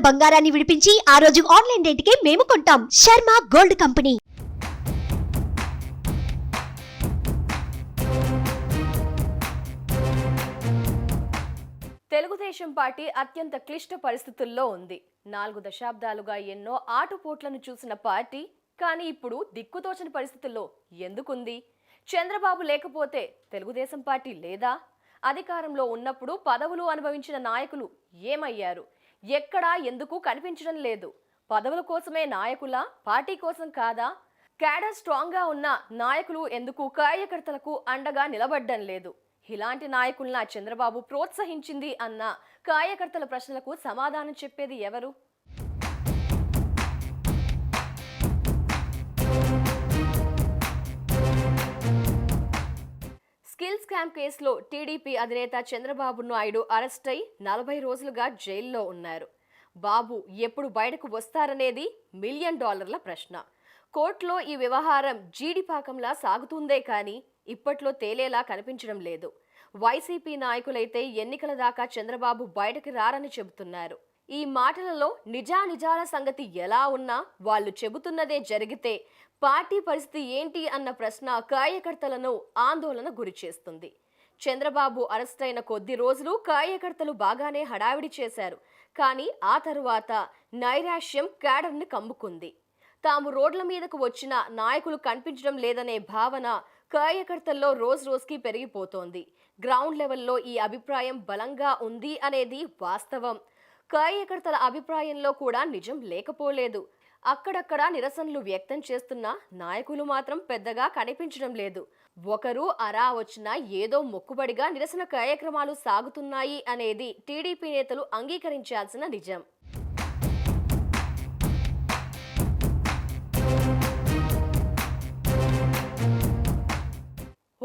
బంగారాన్ని విడిపించి ఆ రోజు ఆన్లైన్ రేటుకే మేము కొంటాం. Sharma gold company. Telugu Desam party అత్యంత క్లిష్ట పరిస్థితుల్లో ఉంది. 4 దశాబ్దాలుగా ఎన్నో ఆటుపోట్లను చూసిన పార్టీ కానీ ఇప్పుడు దిక్కుతోచని పరిస్థితుల్లో ఎందుకుంది? చంద్రబాబు లేకపోతే తెలుగుదేశం పార్టీ లేదా? అధికారంలో ఉన్నప్పుడు పదవులు అనుభవించిన నాయకులు ఏమయ్యారు? ఎక్కడా ఎందుకు కనిపించడం లేదు? పదవుల కోసమే నాయకులా, పార్టీ కోసం కాదా? క్యాడర్ స్ట్రాంగ్ గా ఉన్న నాయకులు ఎందుకు కార్యకర్తలకు అండగా నిలబడ్డం లేదు? ఇలాంటి నాయకుల్ని చంద్రబాబు ప్రోత్సహించింది అన్న కార్యకర్తల ప్రశ్నలకు సమాధానం చెప్పేది ఎవరు? స్కిల్ స్కామ్ కేసులో టీడీపీ అధినేత చంద్రబాబు నాయుడు అరెస్ట్ అయి 40 రోజులుగా జైల్లో ఉన్నారు. బాబు ఎప్పుడు బయటకు వస్తారనేది $1 మిలియన్ ప్రశ్న. కోర్టులో ఈ వ్యవహారం జీడిపాకంలా సాగుతుందే కానీ ఇప్పట్లో తేలేలా కనిపించడం లేదు. వైసీపీ నాయకులైతే ఎన్నికల దాకా చంద్రబాబు బయటకు రారని చెబుతున్నారు. ఈ మాటలలో నిజానిజాల సంగతి ఎలా ఉన్నా వాళ్ళు చెబుతున్నదే జరిగితే పార్టీ పరిస్థితి ఏంటి అన్న ప్రశ్న కార్యకర్తలను ఆందోళన గురిచేస్తుంది. చంద్రబాబు అరెస్ట్ అయిన కొద్ది రోజులు కార్యకర్తలు బాగానే హడావిడి చేశారు. కానీ ఆ తరువాత నైరాశ్యం క్యాడర్ని కమ్ముకుంది. తాము రోడ్ల మీదకు వచ్చిన నాయకులు కనిపించడం లేదనే భావన కార్యకర్తల్లో రోజుకి పెరిగిపోతోంది. గ్రౌండ్ లెవెల్లో ఈ అభిప్రాయం బలంగా ఉంది అనేది వాస్తవం. కార్యకర్తల అభిప్రాయంలో కూడా నిజం లేకపోలేదు. అక్కడక్కడ నిరసనలు వ్యక్తం చేస్తున్న నాయకులు మాత్రం పెద్దగా కనిపించడం లేదు. ఒకరు అరా వచ్చినా ఏదో మొక్కుబడిగా నిరసన కార్యక్రమాలు సాగుతున్నాయి అనేది టీడీపీ నేతలు అంగీకరించాల్సిన నిజం.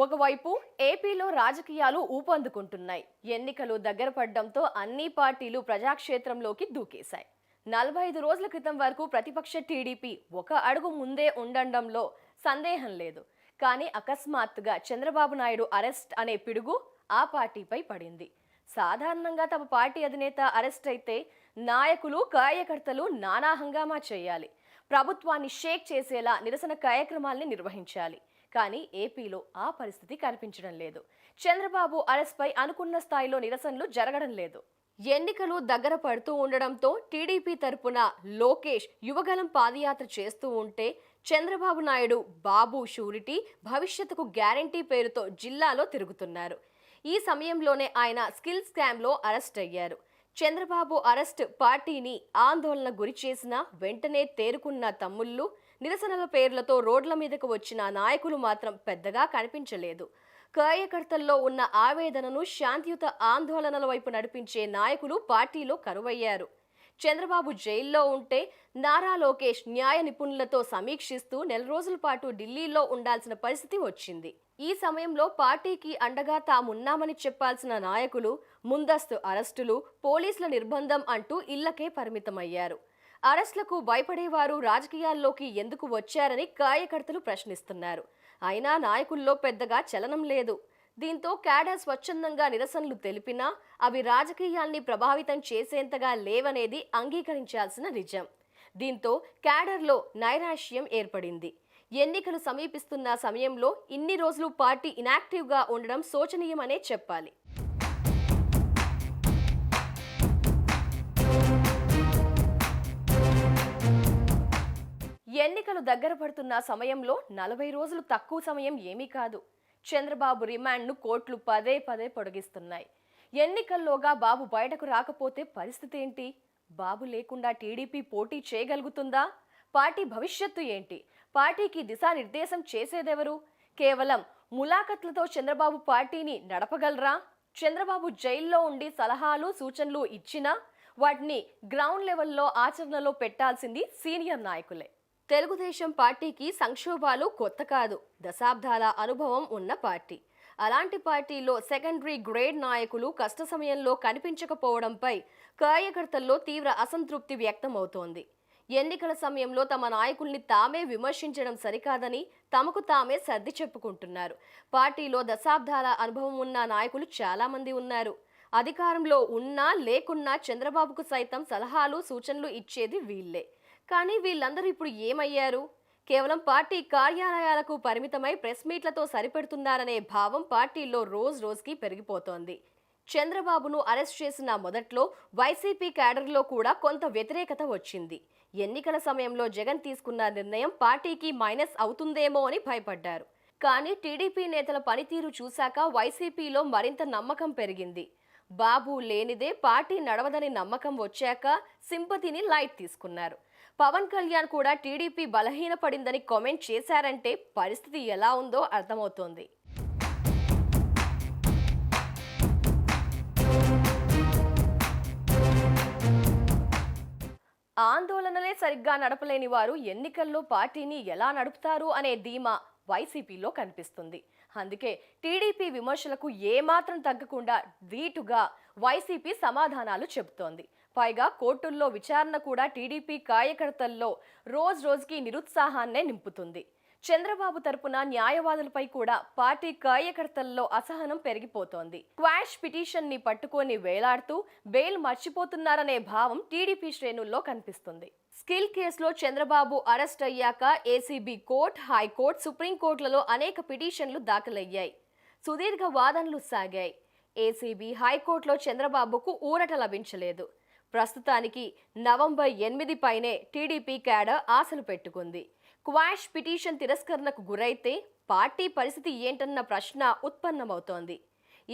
ఒకవైపు ఏపీలో రాజకీయాలు ఊపందుకుంటున్నాయి. ఎన్నికలు దగ్గర పడడంతో అన్ని పార్టీలు ప్రజాక్షేత్రంలోకి దూకేశాయి. 45 రోజుల క్రితం వరకు ప్రతిపక్ష టీడీపీ ఒక అడుగు ముందే ఉండడంలో సందేహం లేదు. కానీ అకస్మాత్తుగా చంద్రబాబు నాయుడు అరెస్ట్ అనే పిడుగు ఆ పార్టీపై పడింది. సాధారణంగా తమ పార్టీ అధినేత అరెస్ట్ అయితే నాయకులు, కార్యకర్తలు నానా హంగామా చేయాలి. ప్రభుత్వాన్ని షేక్ చేసేలా నిరసన కార్యక్రమాల్ని నిర్వహించాలి. కానీ ఏపీలో ఆ పరిస్థితి కనిపించడం లేదు. చంద్రబాబు అరెస్ట్ పై అనుకున్న స్థాయిలో నిరసనలు జరగడం లేదు. ఎన్నికలు దగ్గర పడుతూ ఉండడంతో టీడీపీ తరపున లోకేష్ యువగలం పాదయాత్ర చేస్తూ ఉంటే చంద్రబాబు నాయుడు బాబు షూరిటీ, భవిష్యత్తుకు గ్యారంటీ పేరుతో జిల్లాలో తిరుగుతున్నారు. ఈ సమయంలోనే ఆయన స్కిల్ స్కామ్లో అరెస్ట్ అయ్యారు. చంద్రబాబు అరెస్ట్ పార్టీని ఆందోళన గురి చేసిన వెంటనే తేరుకున్న తమ్ముళ్ళు, నిరసనల పేర్లతో రోడ్ల మీదకు వచ్చిన నాయకులు మాత్రం పెద్దగా కనిపించలేదు. కార్యకర్తల్లో ఉన్న ఆవేదనను శాంతియుత ఆందోళనల వైపు నడిపించే నాయకులు పార్టీలో కరువయ్యారు. చంద్రబాబు జైల్లో ఉంటే నారా లోకేష్ న్యాయ నిపుణులతో సమీక్షిస్తూ 4 రోజుల పాటు ఢిల్లీలో ఉండాల్సిన పరిస్థితి వచ్చింది. ఈ సమయంలో పార్టీకి అండగా తామున్నామని చెప్పాల్సిన నాయకులు ముందస్తు అరెస్టులు, పోలీసుల నిర్బంధం అంటూ ఇళ్లకే పరిమితమయ్యారు. అరెస్టులకు భయపడేవారు రాజకీయాల్లోకి ఎందుకు వచ్చారని కార్యకర్తలు ప్రశ్నిస్తున్నారు. అయినా నాయకుల్లో పెద్దగా చలనం లేదు. దీంతో క్యాడర్ స్వచ్ఛందంగా నిరసనలు తెలిపినా అవి రాజకీయాల్ని ప్రభావితం చేసేంతగా లేవనేది అంగీకరించాల్సిన నిజం. దీంతో క్యాడర్లో నైరాశ్యం ఏర్పడింది. ఎన్నికలు సమీపిస్తున్న సమయంలో ఇన్ని రోజులు పార్టీ ఇనాక్టివ్గా ఉండడం శోచనీయమనే చెప్పాలి. ఎన్నికలు దగ్గర పడుతున్న సమయంలో 40 రోజులు తక్కువ సమయం ఏమీ కాదు. చంద్రబాబు రిమాండ్ను కోర్టులు పదే పొడిగిస్తున్నాయి. ఎన్నికల్లోగా బాబు బయటకు రాకపోతే పరిస్థితి ఏంటి? బాబు లేకుండా టీడీపీ పోటీ చేయగలుగుతుందా? పార్టీ భవిష్యత్తు ఏంటి? పార్టీకి దిశానిర్దేశం చేసేదెవరు? కేవలం ములాఖత్లతో చంద్రబాబు పార్టీని నడపగలరా? చంద్రబాబు జైల్లో ఉండి సలహాలు, సూచనలు ఇచ్చినా వాటిని గ్రౌండ్ లెవెల్లో ఆచరణలో పెట్టాల్సింది సీనియర్ నాయకులే. తెలుగుదేశం పార్టీకి సంక్షోభాలు కొత్త కాదు. దశాబ్దాల అనుభవం ఉన్న పార్టీ. అలాంటి పార్టీలో సెకండరీ గ్రేడ్ నాయకులు కష్ట సమయంలో కనిపించకపోవడంపై కార్యకర్తల్లో తీవ్ర అసంతృప్తి వ్యక్తమవుతోంది. ఎన్నికల సమయంలో తమ నాయకుల్ని తామే విమర్శించడం సరికాదని తమకు తామే సర్ది చెప్పుకుంటున్నారు. పార్టీలో దశాబ్దాల అనుభవం ఉన్న నాయకులు చాలా మంది ఉన్నారు. అధికారంలో ఉన్నా లేకున్నా చంద్రబాబుకు సైతం సలహాలు సూచనలు ఇచ్చేది వీళ్ళే. కానీ వీళ్ళందరూ ఇప్పుడు ఏమయ్యారు? కేవలం పార్టీ కార్యాలయాలకు పరిమితమై ప్రెస్ మీట్లతో సరిపెడుతున్నారనే భావం పార్టీలో రోజు రోజుకి పెరిగిపోతోంది. చంద్రబాబును అరెస్ట్ చేసిన మొదట్లో వైసీపీ క్యాడర్లో కూడా కొంత వ్యతిరేకత వచ్చింది. ఎన్నికల సమయంలో జగన్ తీసుకున్న నిర్ణయం పార్టీకి మైనస్ అవుతుందేమో అని భయపడ్డారు. కానీ టీడీపీ నేతల పనితీరు చూశాక వైసీపీలో మరింత నమ్మకం పెరిగింది. బాబు లేనిదే పార్టీ నడవదని నమ్మకం వచ్చాక సింపతిని లైట్ తీసుకున్నారు. పవన్ కళ్యాణ్ కూడా టీడీపీ బలహీనపడిందని కామెంట్ చేశారంటే పరిస్థితి ఎలా ఉందో అర్థమవుతోంది. ఆందోళనలే సరిగ్గా నడపలేని వారు ఎన్నికల్లో పార్టీని ఎలా నడుపుతారు అనే ధీమా వైసీపీలో కనిపిస్తుంది. అందుకే టీడీపీ విమర్శలకు ఏమాత్రం తగ్గకుండా ధీటుగా వైసీపీ సమాధానాలు చెబుతోంది. పైగా కోర్టుల్లో విచారణ కూడా టీడీపీ కార్యకర్తల్లో రోజు రోజుకి నిరుత్సాహాన్నే నింపుతుంది. చంద్రబాబు తరపున న్యాయవాదులపై కూడా పార్టీ కార్యకర్తల్లో అసహనం పెరిగిపోతోంది. క్వాష్ పిటిషన్ ని పట్టుకొని వేలాడుతూ బెయిల్ మర్చిపోతున్నారనే భావం టీడీపీ శ్రేణుల్లో కనిపిస్తుంది. స్కిల్ కేసులో చంద్రబాబు అరెస్ట్ అయ్యాక ఏసీబీ కోర్టు, హైకోర్టు, సుప్రీంకోర్టులలో అనేక పిటిషన్లు దాఖలయ్యాయి. సుదీర్ఘ వాదనలు సాగాయి. ఏసీబీ, హైకోర్టులో చంద్రబాబుకు ఊరట లభించలేదు. ప్రస్తుతానికి నవంబర్ 8 పైనే టీడీపీ క్యాడర్ ఆశలు పెట్టుకుంది. క్వాష్ పిటిషన్ తిరస్కరణకు గురైతే పార్టీ పరిస్థితి ఏంటన్న ప్రశ్న ఉత్పన్నమవుతోంది.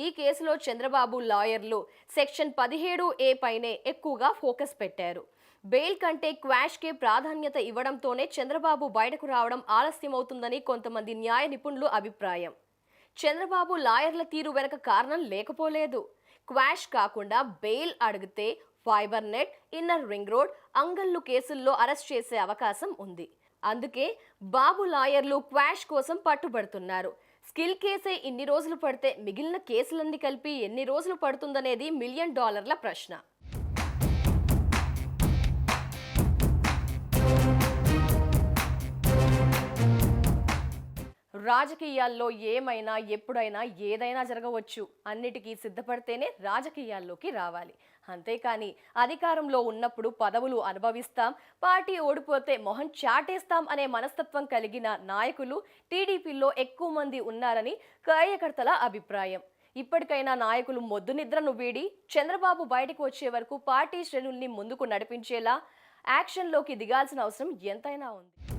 ఈ కేసులో చంద్రబాబు లాయర్లు సెక్షన్ 17A పైనే ఎక్కువగా ఫోకస్ పెట్టారు. బెయిల్ కంటే క్వాష్కే ప్రాధాన్యత ఇవ్వడంతోనే చంద్రబాబు బయటకు రావడం ఆలస్యమవుతుందని కొంతమంది న్యాయ నిపుణులు అభిప్రాయం. చంద్రబాబు లాయర్ల తీరు వెనక కారణం లేకపోలేదు. క్వాష్ కాకుండా బెయిల్ అడిగితే fibre net, inner ring road, Angallu కేసుల్లో అరెస్ట్ చేసే అవకాశం ఉంది. అందుకే బాబు లాయర్లు క్వాష్ కోసం పట్టుబడుతున్నారు. స్కిల్ కేసే ఇన్ని రోజులు పడితే మిగిలిన కేసులన్నీ కలిపి ఎన్ని రోజులు పడుతుందనేది $1 మిలియన్ ప్రశ్న. రాజకీయాల్లో ఏమైనా ఎప్పుడైనా ఏదైనా జరగవచ్చు. అన్నిటికీ సిద్ధపడితేనే రాజకీయాల్లోకి రావాలి. అంతేకాని అధికారంలో ఉన్నప్పుడు పదవులు అనుభవిస్తాం, పార్టీ ఓడిపోతే మొహం చాటేస్తాం అనే మనస్తత్వం కలిగిన నాయకులు టీడీపీలో ఎక్కువ మంది ఉన్నారని కార్యకర్తల అభిప్రాయం. ఇప్పటికైనా నాయకులు మొద్దు నిద్రను వీడి చంద్రబాబు బయటకు వచ్చే వరకు పార్టీ శ్రేణుల్ని ముందుకు నడిపించేలా యాక్షన్లోకి దిగాల్సిన అవసరం ఎంతైనా ఉంది.